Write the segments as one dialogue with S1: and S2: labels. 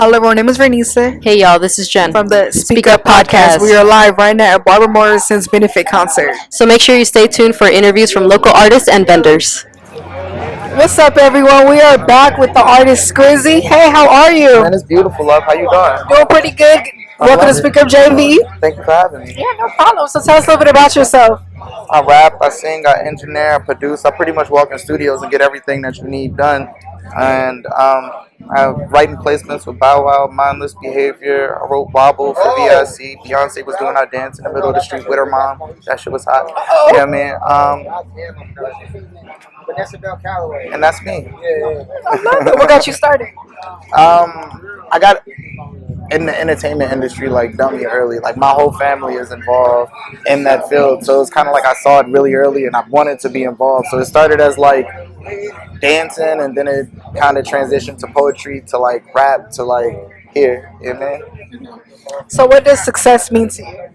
S1: Hello, my name is Vernice
S2: Hey y'all, this is Jen
S1: from the Speak Up podcast. We are live right now at Barbara Morrison's benefit concert.
S2: So make sure you stay tuned for interviews from local artists and vendors.
S1: What's up, everyone? We are back with the artist Skrizzy. Hey, how are you?
S3: Man, it's beautiful, love. How you doing?
S1: Doing pretty good. Welcome to SpeakUpJV.
S3: Thank you for having me.
S1: Yeah, no problem. So tell us a little bit about yourself.
S3: I rap, I sing, I engineer, I produce. I pretty much walk in studios and get everything that you need done. And I have writing placements with Bow Wow, Mindless Behavior. I wrote Wobble for VIC. Beyonce was doing our dance in the middle of the street with her mom. That shit was hot. Yeah, man. And that's me.
S1: What got you started?
S3: I got in the entertainment industry like dummy early. Like my whole family is involved in that field, so it's kind of like I saw it really early and I wanted to be involved. So it started as like dancing, and then it kind of transitioned to poetry, to like rap, to like here. Yeah, man.
S1: So what does success mean to you?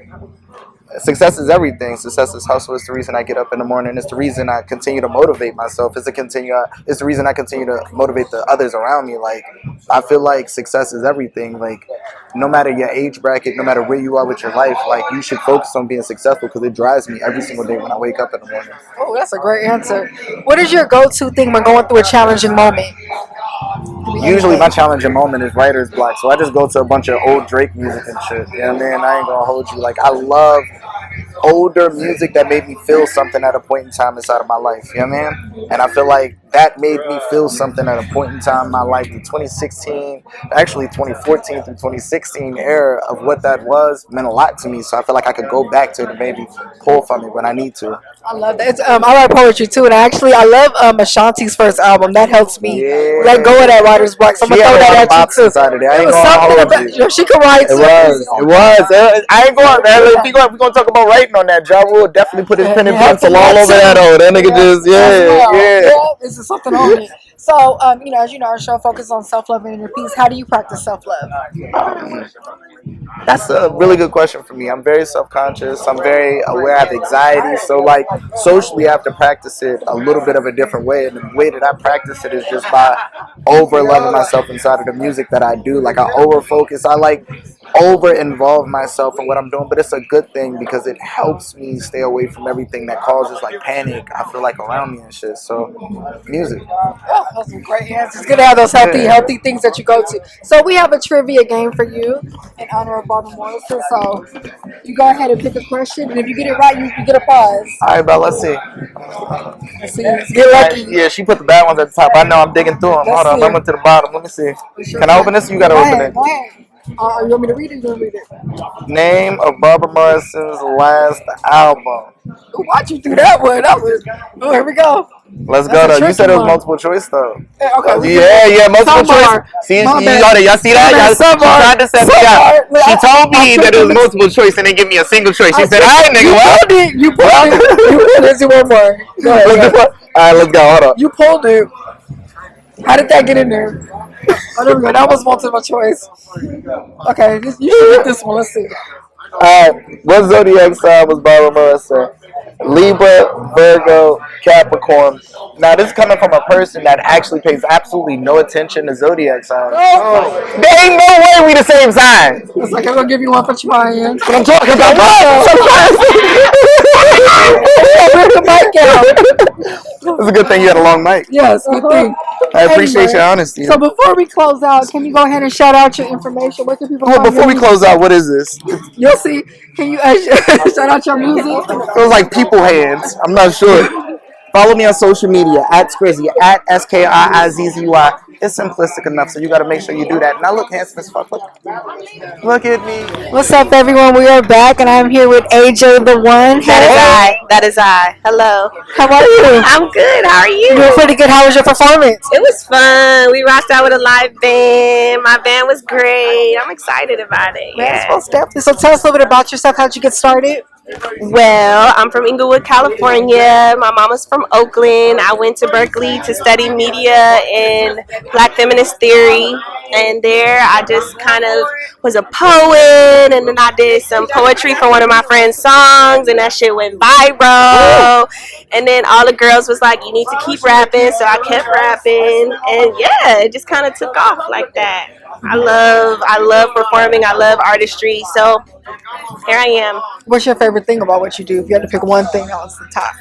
S3: Success is everything. Success is hustle. It's the reason I get up in the morning. It's the reason I continue to motivate myself. It's the reason I continue to motivate the others around me. Like, I feel like success is everything. Like, no matter your age bracket, no matter where you are with your life, like, you should focus on being successful because it drives me every single day when I wake up in the morning.
S1: Oh, that's a great answer. What is your go-to thing when going through a challenging moment?
S3: Usually my challenging moment is writer's block, so I just go to a bunch of old Drake music and shit. You know what I mean? I ain't gonna hold you. Like, I love older music that made me feel something at a point in time inside of my life. You know what I mean? And I feel like that made me feel something at a point in time in my life. The 2016, actually 2014 through 2016 era of what that was meant a lot to me. So I feel like I could go back to it and maybe pull from it when I need to.
S1: I love that. I write poetry too, and I love Ashanti's first album. That helps me let go of that writer's block. So I'm gonna throw that at you too.
S3: Saturday. I ain't gonna hold you.
S1: She can write.
S3: It was. I ain't going. We're gonna talk about writing on that. Ja Rule definitely put his pen and pencil all over that. That nigga just
S1: This is something on me. So, as you know, our show focuses on self-love and inner peace. How do you practice self-love?
S3: That's a really good question for me. I'm very self-conscious. I'm very aware of anxiety. So, like, socially, I have to practice it a little bit of a different way. And the way that I practice it is just by over-loving myself inside of the music that I do. Like, I over-focus. I, like, over-involve myself in what I'm doing. But it's a good thing because it helps me stay away from everything that causes, like, panic, I feel like, around me and shit. So, music.
S1: Oh, those are great answers. It's good to have those healthy things that you go to. So we have a trivia game for you in honor of Barbara Morrison. So you go ahead and pick a question, and if you get it right, you get a prize.
S3: All right, bro. Let's see.
S1: Let's see. Get lucky.
S3: Yeah, she put the bad ones at the top. I know. I'm digging through them. Hold on. I went to the bottom. Let me see. Can I open this? You gotta open it.
S1: Go ahead. You want me to read it? You want me to read it?
S3: Name of Barbara Morrison's last album.
S1: Why'd you do that one? Oh, here we go.
S3: Let's go though. You said it was multiple choice though.
S1: Okay.
S3: Yeah, multiple choice. See, y'all see that? She tried to set me up. She told me that it was multiple choice and then give me a single choice. She said, "All right, nigga, what?"
S1: You pulled it. Let's do one more. Go ahead.
S3: All right, let's go. Hold on.
S1: You pulled it. How did that get in there? Oh, there we go. That was multiple choice. Okay, you should get this one. Let's see.
S3: Alright, what zodiac sign was Barbara Morrison? Libra, Virgo, Capricorn. Now, this is coming from a person that actually pays absolutely no attention to zodiac signs. Oh. There ain't no way we the same sign.
S1: It's like I'm gonna give you one for trying.
S3: But I'm talking about It's a good thing you had a long mic.
S1: Yes, good thing.
S3: I appreciate your honesty.
S1: So before we close out, can you go ahead and shout out your information? Where can people find
S3: before we close out, what is this?
S1: You'll see. Can you shout out your music?
S3: It was like people hands. I'm not sure. Follow me on social media at Skrizzy, at SKIIZZY. It's simplistic enough, so you got to make sure you do that. And I look handsome as fuck. Look at me.
S1: What's up, everyone? We are back, and I'm here with AJ the One.
S2: That is I. Hello.
S1: How are you?
S2: I'm good. How are you?
S1: Doing pretty good. How was your performance?
S2: It was fun. We rocked out with a live band. My band was great. I'm excited about it.
S1: Yes, most definitely. So tell us a little bit about yourself. How'd you get started?
S2: Well, I'm from Inglewood, California. My mama's from Oakland. I went to Berkeley to study media and Black feminist theory. and there I just kind of was a poet, and then I did some poetry for one of my friend's songs, and that shit went viral. And then all the girls was like, "You need to keep rapping," so I kept rapping, and yeah, it just kind of took off like that. I love performing. I love artistry. So here I am.
S1: What's your favorite thing about what you do? If you had to pick one thing that was the top.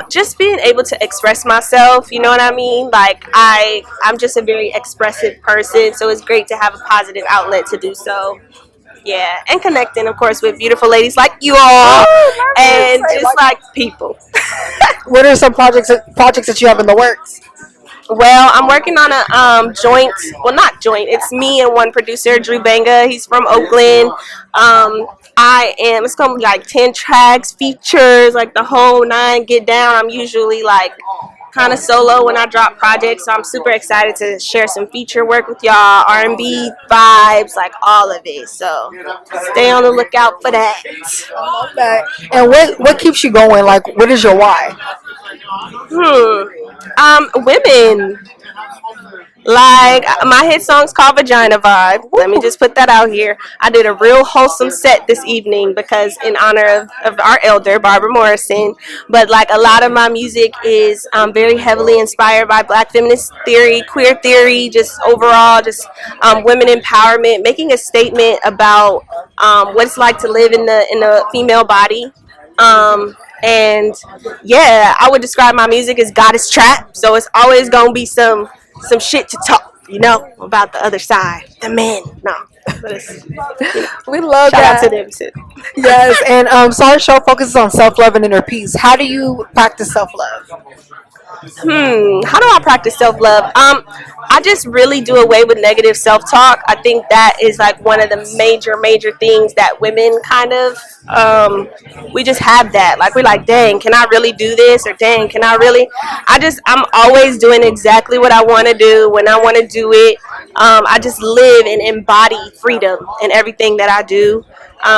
S2: Just being able to express myself, you know what I mean? Like I'm just a very expressive person, so it's great to have a positive outlet to do so. Yeah, and connecting, of course, with beautiful ladies like you all, and just like people.
S1: What are some projects that you have in the works?
S2: Well, I'm working on a joint. Well, not joint. It's me and one producer, Drew Banga. He's from Oakland. It's gonna be like 10 tracks, features, like the whole nine. Get down. I'm usually like kind of solo when I drop projects, so I'm super excited to share some feature work with y'all. R&B vibes, like all of it. So stay on the lookout for that.
S1: And what keeps you going? Like, what is your why?
S2: Women. Like, my hit song's called Vagina Vibe. Let me just put that out here. I did a real wholesome set this evening because in honor of our elder, Barbara Morrison. But, like, a lot of my music is very heavily inspired by Black feminist theory, queer theory, just overall, just women empowerment, making a statement about what it's like to live in the female body. And yeah, I would describe my music as goddess trap. So it's always gonna be some shit to talk, about the other side, the men. No, but it's,
S1: we love
S2: shout
S1: that.
S2: out to them too.
S1: Yes, and so our show focuses on self-love and inner peace. How do you practice self-love?
S2: How do I practice self-love? I just really do away with negative self-talk. I think that is like one of the major things that women kind of we just have that. Like, we're like, dang, can I really do this? Or dang, can I really? I'm always doing exactly what I want to do when I want to do it. I just live and embody freedom in everything that I do.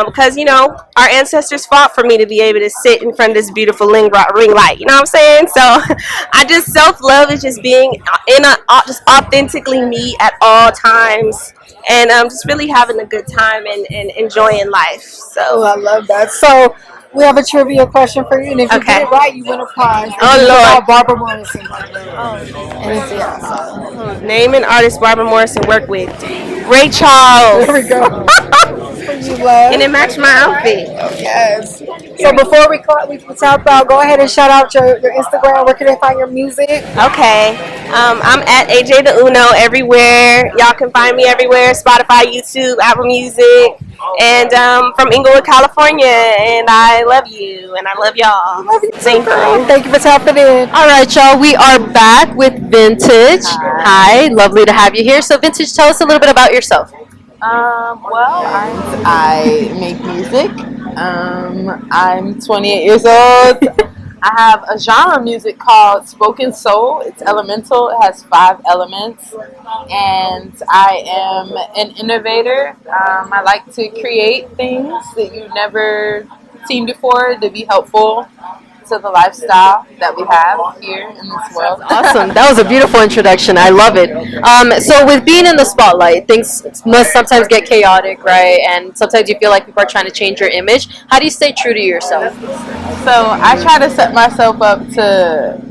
S2: Because, our ancestors fought for me to be able to sit in front of this beautiful ring light. You know what I'm saying? So I just, self-love is just being just authentically me at all times. And just really having a good time and enjoying life. So
S1: I love that. So we have a trivia question for you, and if you get it right, you win a prize.
S2: Oh, Lord.
S1: Barbara Morrison.
S2: Name an artist Barbara Morrison worked with. Ray Charles.
S1: There we go.
S2: And it matched my outfit.
S1: Yes. So before we talk about, go ahead and shout out your Instagram. Where can they find your music?
S2: Okay. I'm at AJ the Uno everywhere. Y'all can find me everywhere. Spotify, YouTube, Apple Music. And from Inglewood, California. And I love you. And I love y'all.
S1: Love you too,
S2: Same
S1: girl.
S2: thing.
S1: Thank you for tapping in.
S4: All right, y'all. We are back with Vintage. Hi. Lovely to have you here. So, Vintage, tell us a little bit about yourself.
S5: I make music. I'm 28 years old. I have a genre of music called Spoken Soul. It's elemental. It has 5 elements. And I am an innovator. I like to create things that you've never seen before to be helpful to the lifestyle that we have here in this world.
S4: Awesome. That was a beautiful introduction. I love it. So with being in the spotlight, things must sometimes get chaotic, right? And sometimes you feel like people are trying to change your image. How do you stay true to yourself?
S5: So I try to set myself up to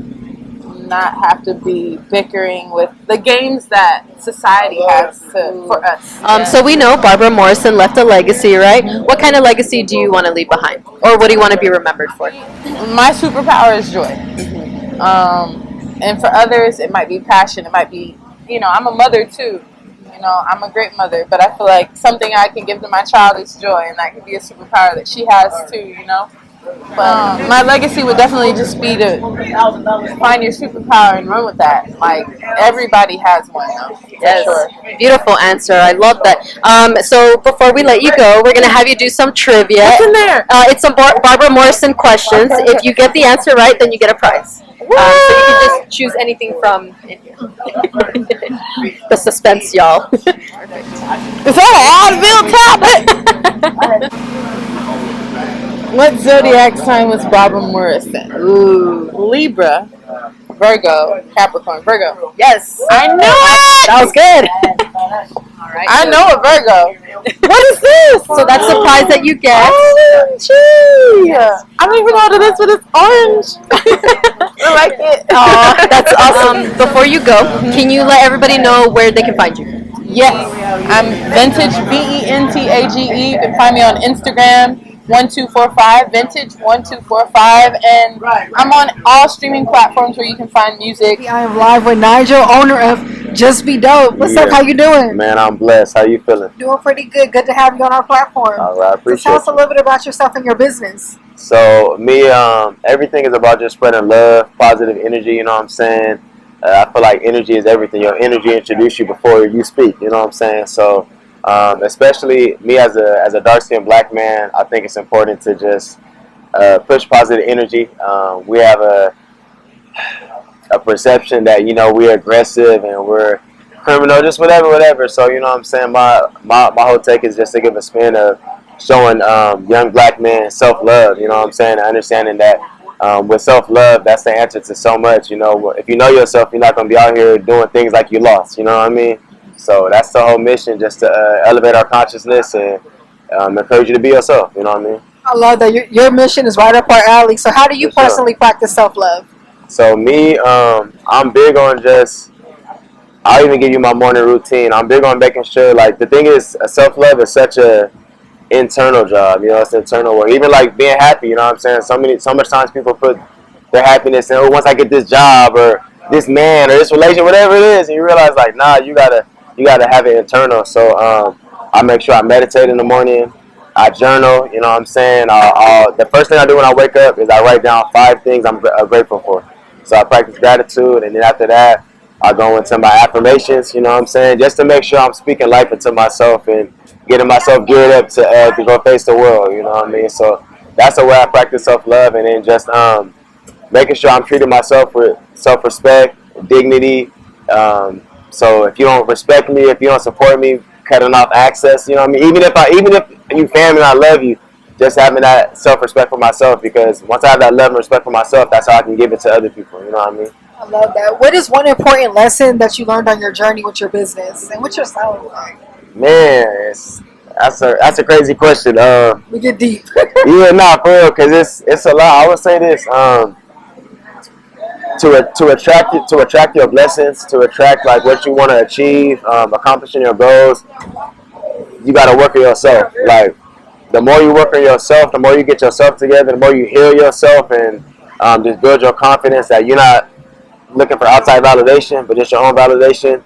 S5: not have to be bickering with the games that society has for us.
S4: So we know Barbara Morrison left a legacy, right? What kind of legacy do you want to leave behind? Or what do you want to be remembered for?
S5: My superpower is joy. And for others, it might be passion. It might be, I'm a mother too. I'm a great mother, but I feel like something I can give to my child is joy, and that could be a superpower that she has too, But my legacy would definitely just be to find your superpower and run with that. Like, everybody has one, though.
S4: Yes.
S5: Sure.
S4: Beautiful answer. I love that. So before we let you go, we're going to have you do some trivia.
S5: What's in there?
S4: It's some Barbara Morrison questions. If you get the answer right, then you get a prize. So you can just choose anything from in here. The suspense, y'all.
S5: It's all Advil tablet! What zodiac sign was Barbara Morrison? Ooh, Libra. Virgo, Capricorn, Virgo.
S4: Yes.
S5: I knew it.
S4: That was good. All right.
S5: I know a Virgo. What is this?
S4: So that's the prize that you get.
S5: OMG. I don't even know what it is, but it's orange. I like it.
S4: That's awesome. Before you go, can you let everybody know where they can find you?
S5: Yes, I'm Vintage VENTAGE. You can find me on Instagram 1245 Vintage 1245, and I'm on all streaming platforms where you can find music.
S1: I am live with Nigel, owner of Just Be Dope. What's up? How you doing?
S3: Man, I'm blessed. How you feeling?
S1: Doing pretty good. Good to have you on our platform.
S3: All right, I
S1: So
S3: appreciate
S1: tell us a
S3: it.
S1: little bit about yourself and your business.
S3: So me, everything is about just spreading love, positive energy. You know what I'm saying? I feel like energy is everything. Your energy introduces you before you speak. You know what I'm saying? So, especially me as a dark-skinned black man, I think it's important to just push positive energy. We have a perception that we're aggressive and we're criminal, just whatever. So you know what I'm saying? My whole take is just to give a spin of showing young black men self-love. You know what I'm saying? Understanding that. With self-love, that's the answer to so much. If you know yourself, you're not going to be out here doing things like you lost. You know what I mean? So that's the whole mission, just to elevate our consciousness and encourage you to be yourself. You know what I mean?
S1: I love that. Your mission is right up our alley. So how do you personally practice self-love?
S3: So me, I'm big on I'll even give you my morning routine. I'm big on making sure, like, the thing is, self-love is such a internal job, it's internal work. Even like being happy, you know what I'm saying? So much times people put their happiness in, once I get this job or this man or this relation, whatever it is, and you realize like, nah, you gotta have it internal. So I make sure I meditate in the morning, I journal, you know what I'm saying? The first thing I do when I wake up is I write down 5 things I'm grateful for. So I practice gratitude, and then after that I go into my affirmations, you know what I'm saying? Just to make sure I'm speaking life into myself and getting myself geared up to go face the world, you know what I mean? So that's the way I practice self-love, and then just making sure I'm treating myself with self-respect, dignity. So if you don't respect me, if you don't support me, cutting off access, you know what I mean? Even if you family and I love you, just having that self-respect for myself, because once I have that love and respect for myself, that's how I can give it to other people, you know what I mean?
S1: I love that. What is one important lesson that you learned on your journey with your business and what's your style like?
S3: Man, that's a crazy question.
S1: We get deep.
S3: Yeah, nah, for real, because it's a lot. I would say this: to attract your blessings, to attract like what you want to achieve, accomplishing your goals. You got to work on yourself. Like, the more you work on yourself, the more you get yourself together, the more you heal yourself, and just build your confidence that you're not looking for outside validation, but just your own validation.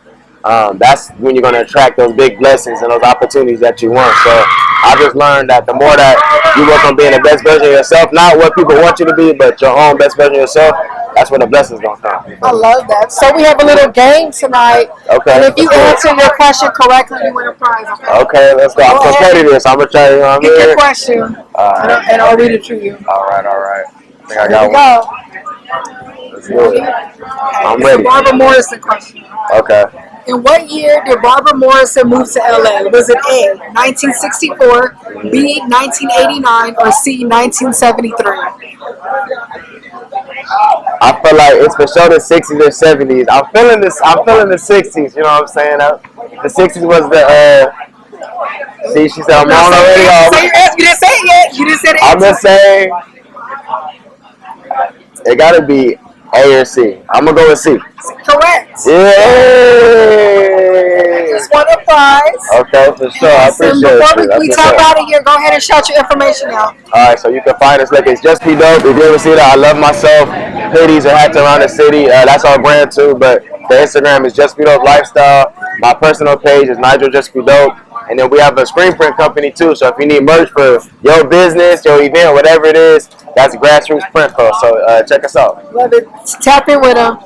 S3: That's when you're going to attract those big blessings and those opportunities that you want. So I just learned that the more that you work on being the best version of yourself, not what people want you to be, but your own best version of yourself, that's where the blessings going to come.
S1: I love that. So we have a little game tonight.
S3: Okay.
S1: And if you answer your question correctly, you win a prize.
S3: Okay, let's go. I'm competitive, so I'm going to try to, you know what I mean?
S1: Pick your question, and I'll read it to you.
S3: All right. I think I
S1: Here
S3: got
S1: we
S3: one.
S1: go.
S3: Let's do it. I'm
S1: It's
S3: ready.
S1: a Barbara Morrison question.
S3: Okay.
S1: In what year did Barbara Morrison move to LA? Was it A, 1964, B, 1989, or C, 1973?
S3: I feel like it's for sure the 60s or 70s. I'm feeling the 60s, you know what I'm saying? The 60s was the, see, she said I'm on already.
S1: You didn't say it yet. You didn't say it.
S3: I'm going to say it got to be A or C. I'm going to go with C.
S1: Correct.
S3: Yay!
S1: Just won a prize.
S3: Okay, for sure. I appreciate it.
S1: Before we talk out of here, go ahead and shout your information out.
S3: Alright, so you can find us. Look, it's Just Be Dope. If you ever see that, I love myself. Hoodies and hats around the city. That's our brand too. But the Instagram is Just Be Dope Lifestyle. My personal page is Nigel Just Be Dope. And then we have a screen print company too. So if you need merch for your business, your event, whatever it is, that's Grassroots Print Co. So check us out.
S1: Love it. Tap in with them.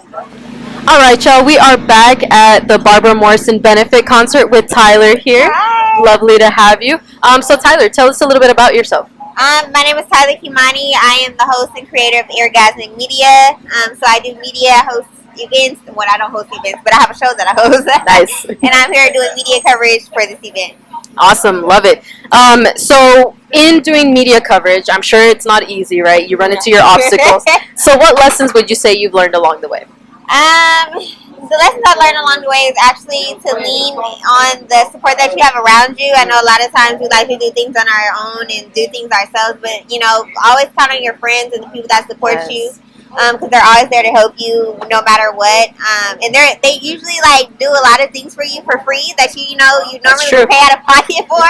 S4: All right, y'all. We are back at the Barbara Morrison benefit concert with Tyler here.
S6: Hi.
S4: Lovely to have you. So Tyler, tell us a little bit about yourself.
S6: My name is Tyler Kimani. I am the host and creator of Orgasmic Media. So I do media, host events. Well, I don't host events, but I have a show that I host.
S4: Nice.
S6: And I'm here doing media coverage for this event.
S4: Awesome, love it. So in doing media coverage, I'm sure it's not easy, right? You run into your obstacles. So what lessons would you say you've learned along the way?
S6: The lessons I learned along the way is actually to lean on the support that you have around you. I know a lot of times we like to do things on our own and do things ourselves, but always count on your friends and the people that support you, because they're always there to help you no matter what. And they usually do a lot of things for you for free that you normally would pay out of pocket for.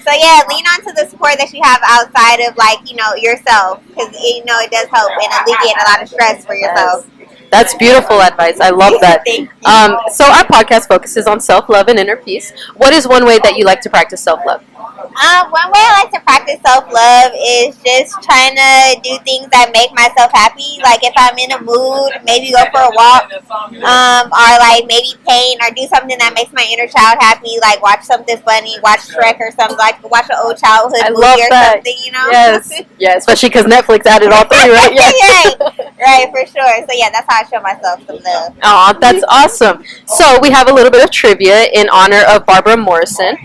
S6: So yeah, lean on to the support that you have outside of yourself, because it does help and alleviate a lot of stress for yourself.
S4: That's beautiful advice. I love that. So our podcast focuses on self-love and inner peace. What is one way that you like to practice self-love?
S6: One way I like to practice self-love is just trying to do things that make myself happy. Like if I'm in a mood, maybe go for a walk, or maybe paint or do something that makes my inner child happy. Like watch something funny, watch Shrek or something. Like watch an old childhood movie or something.
S4: Yes, yeah, especially because Netflix added all three, right? Yeah.
S6: Right, for sure. So yeah, that's how I show myself some love.
S4: Oh, that's awesome. So we have a little bit of trivia in honor of Barbara Morrison.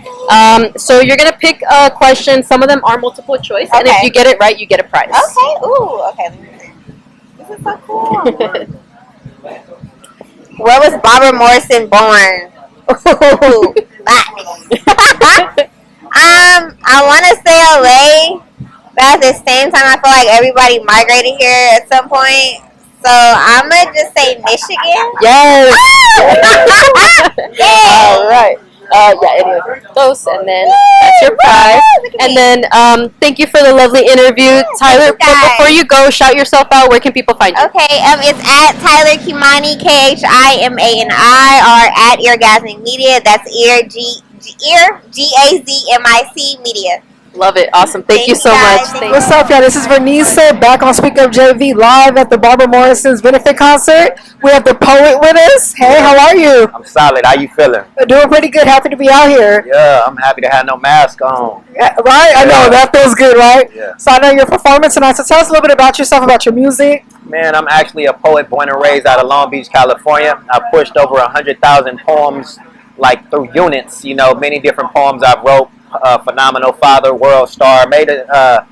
S4: So you're gonna pick a question. Some of them are multiple choice, and if you get it right, you get a prize.
S6: Okay. Ooh. Okay. Let me see. This is so cool. Where was Barbara Morrison born? Ooh, I want to say LA, but at the same time, I feel like everybody migrated here at some point. So I'm gonna just say Michigan.
S4: Yes. All right. Anyway, those, and then that's your prize. And then thank you for the lovely interview, Tyler. Before you go, shout yourself out. Where can people find you?
S6: Okay, it's at Tyler Kimani, KHIMANI, or at Eargasmic Media. That's GAZMIC Media.
S4: Love it. Awesome. Thank you so much.
S1: What's up, y'all? This is Vernisa back on SpeakUpJV live at the Barbara Morrison's benefit concert. We have the poet with us. Hey, how are you?
S7: I'm solid. How you feeling?
S1: Doing pretty good. Happy to be out here.
S7: Yeah, I'm happy to have no mask on.
S1: Yeah, right? I know. That feels good, right?
S7: Yeah.
S1: So I know your performance tonight. So tell us a little bit about yourself, about your music.
S7: Man, I'm actually a poet born and raised out of Long Beach, California. I pushed over 100,000 poems, through units. Many different poems I've wrote. Phenomenal Father, World Star, made a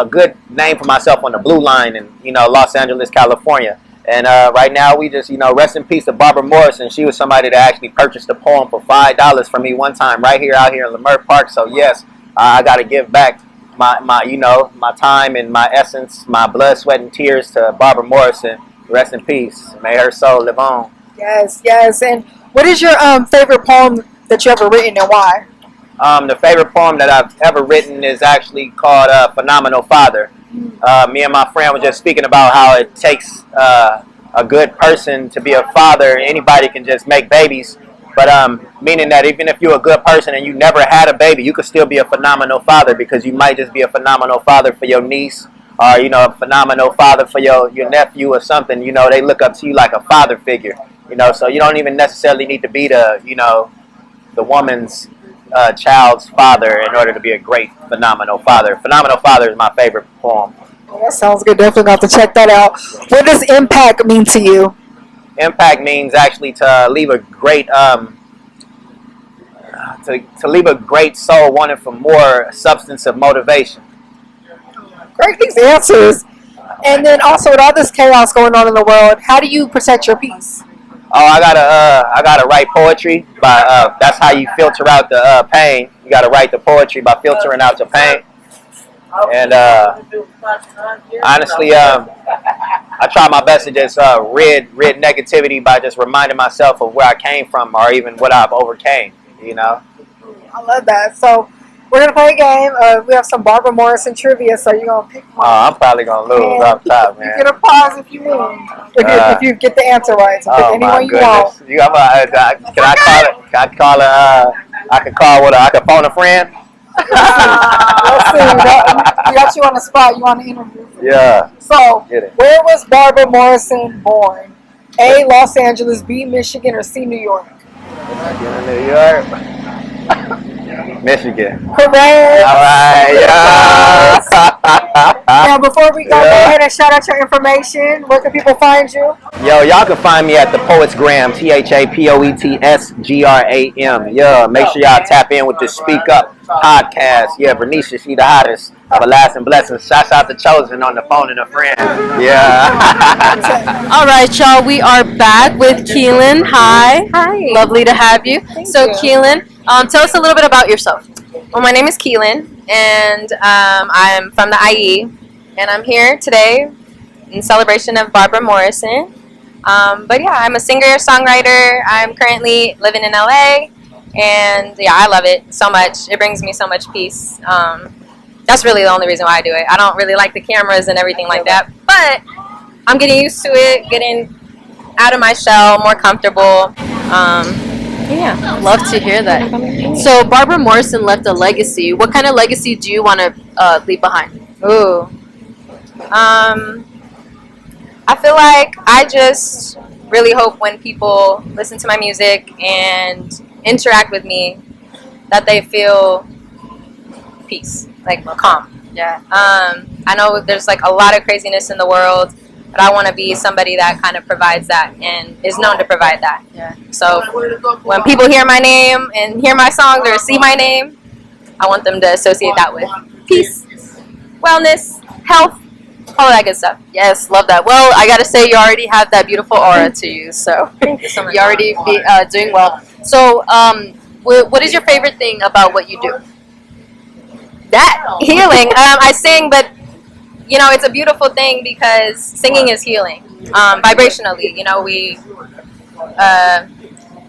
S7: good name for myself on the blue line in Los Angeles, California. And right now we just rest in peace to Barbara Morrison. She was somebody that actually purchased a poem for $5 from me one time right here out here in Leimert Park. So yes, I got to give back my time and my essence, my blood, sweat, and tears to Barbara Morrison. Rest in peace. May her soul live on.
S1: Yes. And what is your favorite poem that you ever written and why?
S7: The favorite poem that I've ever written is actually called Phenomenal Father. Me and my friend were just speaking about how it takes a good person to be a father. Anybody can just make babies, but meaning that even if you're a good person and you never had a baby, you could still be a phenomenal father, because you might just be a phenomenal father for your niece, or a phenomenal father for your nephew or something. They look up to you like a father figure. So you don't even necessarily need to be the woman's child's father in order to be a great phenomenal father. Phenomenal Father is my favorite poem.
S1: That sounds good. Definitely got to check that out. What does impact mean to you?
S7: Impact means actually to leave a great to leave a great soul wanting for more substance of motivation.
S1: Great, these answers. And then also with all this chaos going on in the world, how do you protect your peace?
S7: Oh, I gotta write poetry. That's how you filter out the pain. You gotta write the poetry by filtering out the pain. And honestly, I try my best to just rid negativity by just reminding myself of where I came from, or even what I've overcame.
S1: I love that. So we're gonna play a game. We have some Barbara Morrison trivia. So you're gonna pick one.
S7: Oh, I'm probably gonna lose off top, man.
S1: You get a pause if you win. If you get the answer right. So pick anyone you want.
S7: I can phone a friend.
S1: Let's see. We got you on the spot. You want to interview?
S7: Yeah.
S1: So, where was Barbara Morrison born? A, Los Angeles, B, Michigan, or C, New York?
S7: New York. Michigan.
S1: Correct.
S7: All right.
S1: Now, before we go ahead and shout out your information, where can people find you?
S7: Yo, y'all can find me at the Poets Gram, THAPOETSGRAM. Yeah, make sure y'all tap in with the Speak Up podcast. Yeah, Bernicia, she the hottest. Everlasting blessings. Shout out to Chosen on the phone and a friend. Yeah.
S4: All right, y'all. We are back with Keelan. Hi.
S2: Hi.
S4: Lovely to have you. So, Keelan, tell us a little bit about yourself.
S2: Well, my name is Keelan, and I'm from the IE, and I'm here today in celebration of Barbara Morrison. But yeah, I'm a singer-songwriter. I'm currently living in LA, and yeah, I love it so much. It brings me so much peace. That's really the only reason why I do it. I don't really like the cameras and everything like that, but I'm getting used to it, getting out of my shell, more comfortable. Yeah.
S4: Love to hear that. So, Barbara Morrison left a legacy. What kind of legacy do you want to leave behind?
S2: Ooh. I feel like I just really hope when people listen to my music and interact with me that they feel peace, like calm.
S4: Yeah.
S2: I know there's like a lot of craziness in the world, but I want to be somebody that kind of provides that and is known to provide that.
S4: Yeah.
S2: So when people hear my name and hear my songs or see my name, I want them to associate that with peace, wellness, health, all of that good stuff.
S4: Yes, love that. Well, I gotta say, you already have that beautiful aura to you, so
S2: Thank you so much.
S4: you're already doing well. So, what is your favorite thing about what you do?
S2: That healing. I sing, but you know, it's a beautiful thing because singing is healing, vibrationally. You know, we.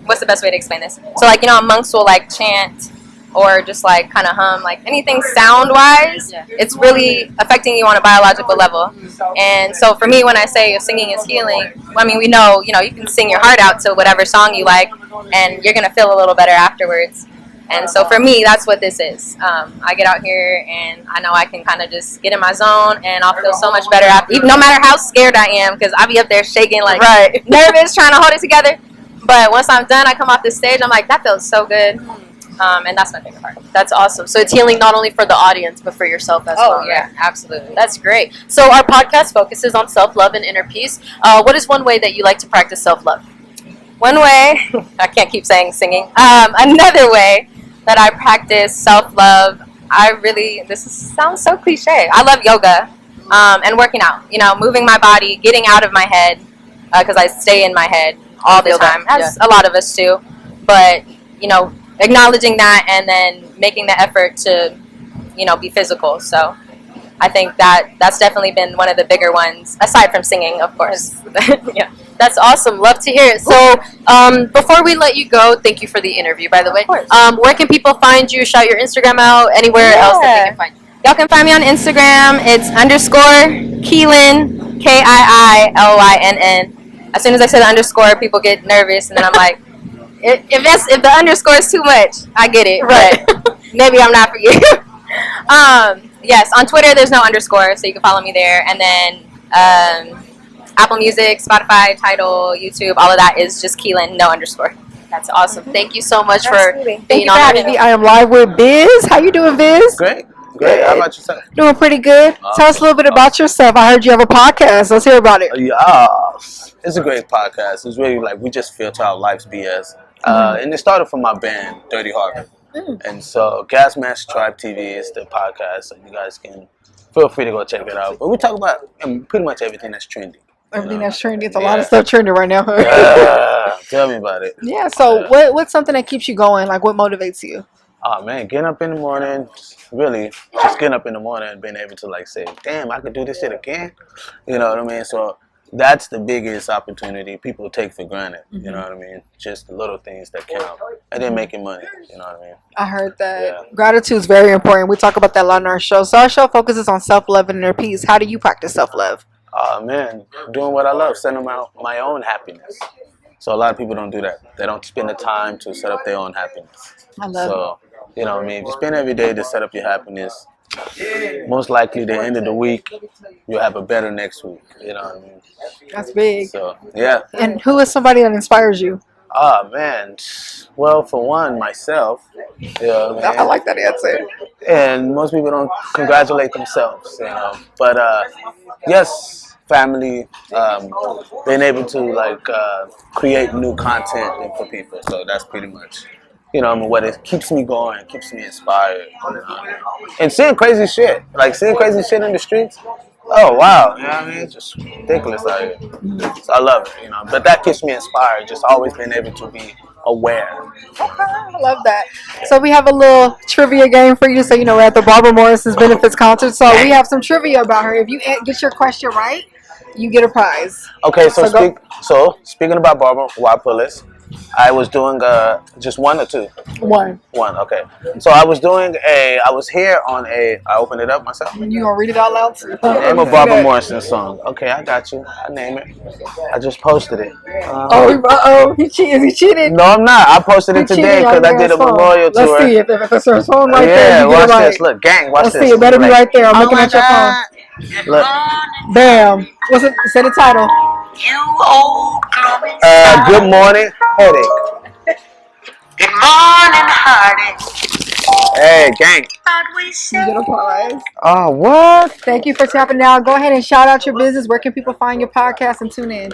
S2: What's the best way to explain this? So, like, you know, monks will like chant or just like kind of hum, like anything sound wise. It's really affecting you on a biological level. And so, for me, when I say singing is healing, I mean, we know, you know, you can sing your heart out to whatever song you like, and you're gonna feel a little better afterwards. And so for me, that's what this is. I get out here and I know I can kind of just get in my zone and I'll feel so much better after, even no matter how scared I am, because I'll be up there shaking, like nervous, trying to hold it together. But once I'm done, I come off the stage, I'm like, that feels so good. And that's my favorite part.
S4: That's awesome. So it's healing not only for the audience, but for yourself as well.
S2: Oh, yeah, absolutely.
S4: That's great. So our podcast focuses on self-love and inner peace. What is one way that you like to practice self-love?
S2: One way, I can't keep saying singing. Another way that I practice self-love, sounds so cliche. I love yoga and working out, you know, moving my body, getting out of my head, because I stay in my head all the time, as a lot of us do. But, you know, acknowledging that and then making the effort to, you know, be physical. So I think that's definitely been one of the bigger ones, aside from singing, of course. Yeah.
S4: That's awesome. Love to hear it. So, before we let you go, thank you for the interview, by the way. Where can people find you? Shout your Instagram out. Anywhere else that they can find you?
S2: Y'all can find me on Instagram. It's _Keelan, KIILYNN. As soon as I say the underscore, people get nervous, and then I'm like, if the underscore is too much, I get it,
S4: Right.
S2: but maybe I'm not for you. Yes, on Twitter there's no underscore, so you can follow me there, and then Apple Music, Spotify, Tidal, YouTube, all of that is just Keelan, no underscore.
S4: That's awesome. Thank you so much
S2: Absolutely.
S4: for
S2: Thank
S4: being
S2: you for
S4: on
S2: having
S4: the
S2: me.
S1: I am live with Biz. How you doing, Biz?
S8: Great. How about yourself?
S1: Doing pretty good. Tell us a little bit about yourself. I heard you have a podcast. Let's hear about it.
S8: It's a great podcast. It's really like we just filter out life's BS. And it started from my band, Dirty Harvey. And so Gas Mask Tribe TV is the podcast, so you guys can feel free to go check it out. But we talk about pretty much everything that's trendy.
S1: Everything that's trending. It's a lot of stuff trending right now.
S8: Tell me about it.
S1: Yeah, so what's something that keeps you going? Like, what motivates you?
S8: Oh man, getting up in the morning, really, just getting up in the morning and being able to like say, damn, I could do this shit again. You know what I mean? So that's the biggest opportunity people take for granted. You know what I mean? Just the little things that count. And then making money. You know what I mean?
S1: I heard that.
S8: Yeah.
S1: Gratitude is very important. We talk about that a lot on our show. So our show focuses on self-love and inner peace. How do you practice self-love?
S8: Oh man, doing what I love, setting out my own happiness. So a lot of people don't do that. They don't spend the time to set up their own happiness.
S1: I love
S8: So, you know what I mean? If you spend every day to set up your happiness, most likely the end of the week, you'll have a better next week. You know what I mean?
S1: it. That's big.
S8: So, yeah.
S1: And who is somebody that inspires you?
S8: Oh man. Well, for one, myself. You know what I mean?
S1: I like that answer.
S8: And most people don't congratulate themselves, you know. But yes, family, being able to like create new content for people. So that's pretty much, you know, I mean, what it keeps me going, keeps me inspired, you know? And seeing crazy shit, like seeing crazy shit in the streets. Oh wow, you know what I mean? It's just ridiculous out here. So I love it, you know. But that keeps me inspired. Just always being able to be aware.
S1: I love that. So we have a little trivia game for you. So you know we're at the Barbara Morrison's benefits concert. So we have some trivia about her. If you get your question right, you get a prize.
S8: Okay, so speaking about Barbara, why Willis, I was doing just one or two.
S1: One.
S8: Okay. So I was here on I opened it up myself.
S1: You gonna read it out loud too?
S8: Name a Barbara Morrison song. Okay, I got you. I name it. I just posted it.
S1: He cheated. He cheated.
S8: No, I'm not. I posted it today because I did a memorial to her.
S1: Let's see if it's her song right there.
S8: Yeah, watch this. Look, gang, watch this.
S1: Let's see. It better be right there. I'm looking at your phone.
S8: Look.
S1: Bam. What's it? Say the title.
S8: Good morning, headache.
S9: Good morning, heartache.
S8: Hey, gang.
S1: You get a prize.
S8: Oh, what?
S1: Thank you for tapping out. Go ahead and shout out your business. Where can people find your podcast and tune in?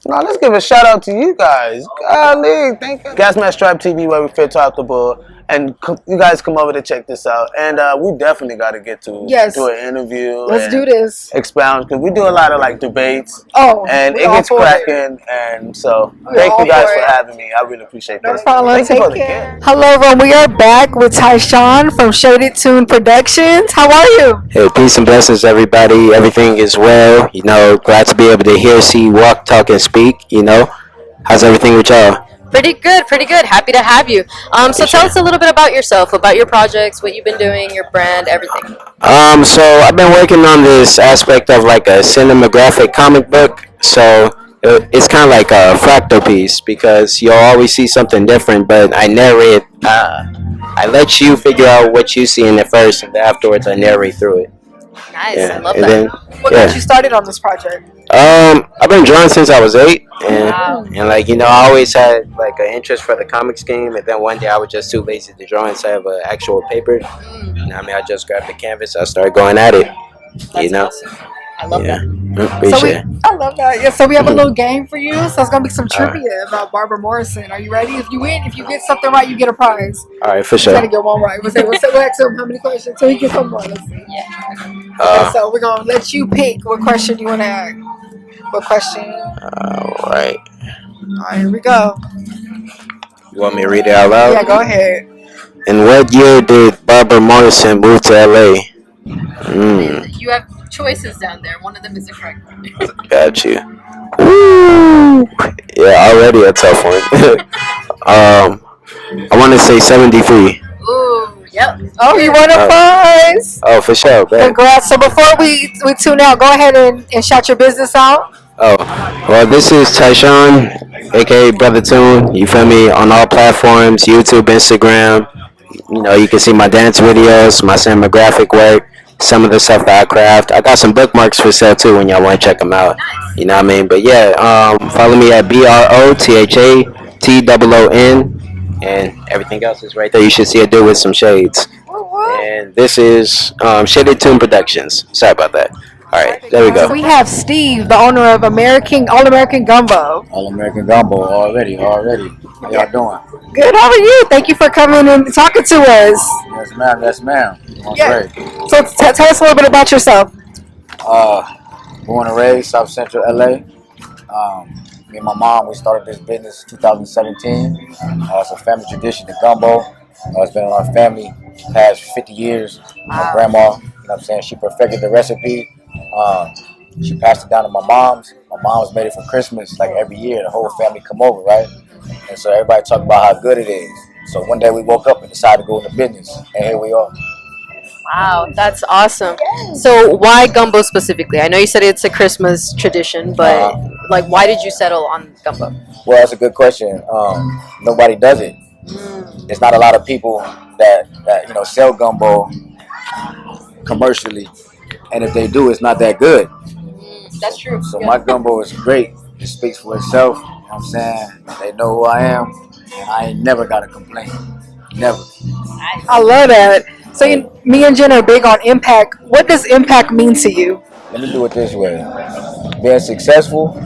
S8: Now let's give a shout out to you guys. Golly, thank you. Gas Mask Stripe TV, where we fit top the bull. And you guys come over to check this out. And we definitely got to get to do an interview.
S1: Let's do this.
S8: Expound, because we do a lot of like debates.
S1: Oh,
S8: and it gets cracking. And so thank you guys for having me. I really appreciate that.
S1: No problem.
S8: Thank you
S1: Take care. Hello, everyone. We are back with Tyshawn from Shoutout Productions. How are you?
S10: Hey, peace and blessings, everybody. Everything is well. You know, glad to be able to hear, see, walk, talk, and speak. You know, how's everything with y'all?
S4: Pretty good. Happy to have you. So tell us a little bit about yourself, about your projects, what you've been doing, your brand, everything.
S10: So I've been working on this aspect of like a cinematographic comic book. So it's kind of like a fractal piece because you'll always see something different, but I narrate. I let you figure out what you see in it first, and then afterwards I narrate through it.
S4: Nice,
S10: Yeah.
S4: I love
S10: And
S4: that.
S10: then,
S1: What got you started on this project?
S10: I've been drawing since I was 8, and like you know, I always had like an interest for the comics game, and then one day I was just too lazy to draw instead of an actual paper. I mean, I just grabbed the canvas, I started going at it.
S4: That's
S10: you know,
S4: awesome. I love that.
S10: Appreciate it.
S1: I love that. Yeah, so we have a little game for you. So it's gonna be some trivia about Barbara Morrison. Are you ready? If you win, if you get something right, you get a prize.
S10: All right, for
S1: You
S10: sure.
S1: gotta get one right. We'll ask him how many questions so he gets one more. Let's see. Okay, so we're gonna let you pick what question you wanna ask. What question?
S10: All right.
S1: All right, here we go.
S10: You want me to read it out loud?
S1: Yeah, go ahead.
S10: In what year did Barbara Morrison move to LA?
S4: You have choices down there. One of them is the correct one.
S10: Got you. Woo! Yeah, already a tough one. I want to say 73.
S4: Ooh, yep.
S1: Oh, you won a prize.
S10: Oh, for sure. Bet.
S1: Congrats. So before we tune out, go ahead and shout your business out.
S10: Oh, well, this is Tyshawn, aka Brother Tune. You feel me? On all platforms, YouTube, Instagram. You know, you can see my dance videos, my cinematographic work, some of the stuff that I craft. I got some bookmarks for sale too when y'all want to check them out. You know what I mean? But yeah, follow me at BROTHATOON, and everything else is right there. You should see a dude with some shades. And this is Shoutout Productions. Sorry about that. All right, there we go.
S1: We have Steve, the owner of All American Gumbo.
S11: All American Gumbo already. How y'all doing?
S1: Good. How are you? Thank you for coming and talking to us.
S11: Yes, ma'am.
S1: Yeah.
S11: Great.
S1: So tell us a little bit about yourself.
S11: Born and raised South Central LA. Me and my mom, we started this business 2017. It's a family tradition, the gumbo. It's been in our family past 50 years. My grandma, you know what I'm saying, she perfected the recipe. She passed it down to my mom's. My mom's made it for Christmas, like every year. The whole family come over, right? And so everybody talk about how good it is. So one day we woke up and decided to go into business, and here we are.
S4: Wow, that's awesome. So why gumbo specifically? I know you said it's a Christmas tradition, but like, why did you settle on gumbo?
S11: Well, that's a good question. Nobody does it. There's not a lot of people that you know sell gumbo commercially, and if they do, it's not that good.
S4: That's true.
S11: So my gumbo is great. It speaks for itself. You know what I'm saying? They know who I am, and I ain't never got a complaint. Never.
S1: I love that. So me and Jen are big on impact. What does impact mean to you?
S11: Let me do it this way. Being successful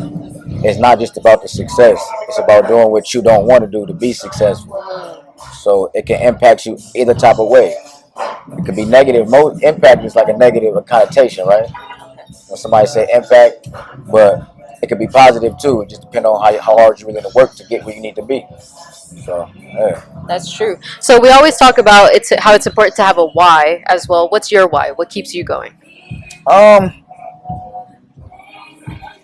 S11: is not just about the success. It's about doing what you don't want to do to be successful. So it can impact you either type of way. It could be negative. Most impact is like a negative connotation, right? When somebody say impact, but it could be positive too. It just depends on how hard you're willing to work to get where you need to be. So, yeah.
S4: That's true. So we always talk about how it's important to have a why as well. What's your why? What keeps you going?
S11: I'm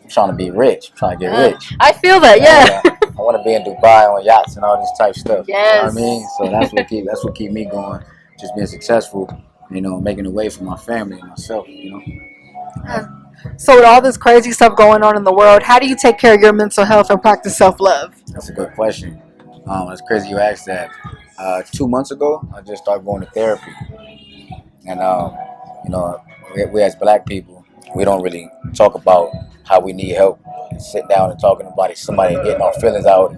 S11: trying to be rich. I'm trying to get rich.
S4: I feel that, yeah.
S11: I want to be in Dubai on yachts and all this type stuff.
S4: Yes.
S11: You know what I mean? So that's what keep me going. Just being successful, making a way for my family and myself,
S1: So with all this crazy stuff going on in the world, how do you take care of your mental health and practice self-love?
S11: That's a good question. It's crazy you asked that. 2 months ago, I just started going to therapy. And, we as black people, we don't really talk about how we need help. Sit down and talking about it, somebody getting our feelings out,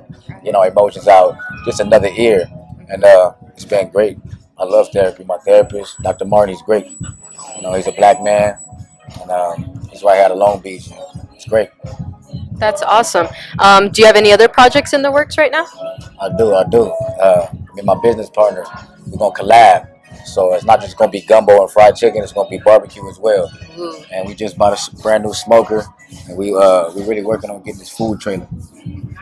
S11: our emotions out, just another ear. And it's been great. I love therapy. My therapist, Dr. Martin, he's great. He's a black man, and he's right out of Long Beach. It's great.
S4: That's awesome. Do you have any other projects in the works right now?
S11: I do. Me and my business partner, we're going to collab. So it's not just going to be gumbo and fried chicken. It's going to be barbecue as well. And we just bought a brand new smoker. And we're really working on getting this food trailer.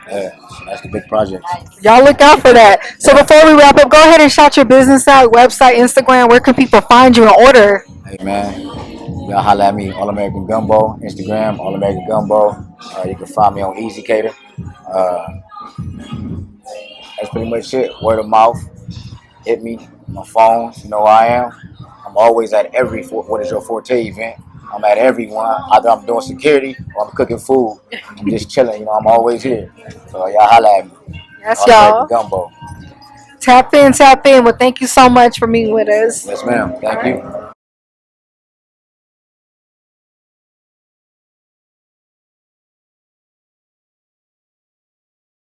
S11: Yeah, so that's the big project.
S1: Y'all look out for that. So before we wrap up, go ahead and shout your business out, website, Instagram. Where can people find you and order?
S11: Hey, man. Y'all holla at me, All American Gumbo, Instagram, All American Gumbo. You can find me on Easy Cater. That's pretty much it. Word of mouth. Hit me. My phone. You know who I am. I'm always at every What Is Your Forte event. I'm at every one. Either I'm doing security or I'm cooking food. I'm just chilling. I'm always here. So y'all holla at me.
S1: Yes,
S11: All
S1: y'all.
S11: American Gumbo.
S1: Tap in. Well, thank you so much for meeting with us.
S11: Yes, ma'am. Thank you.